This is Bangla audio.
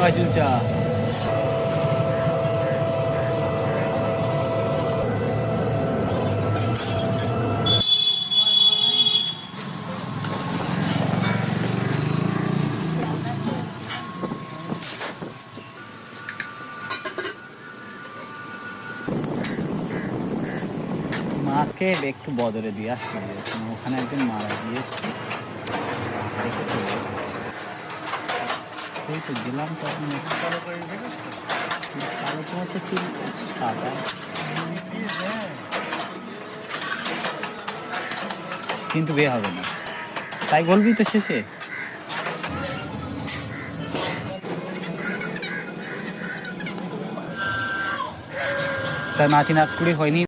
নজরুল চা। মাকে একটু বদলে দিয়ে আসছি, ওখানে একজন মারা গিয়েছে, রেখে চলে এসেছে। সেই তো গেলাম তখন কালো তোমার তো চুল সাদা, কিন্তু বিয়ে হবে না তাই বলবি তো শেষে। তার নাতি নাতকুড়ি হয়নি।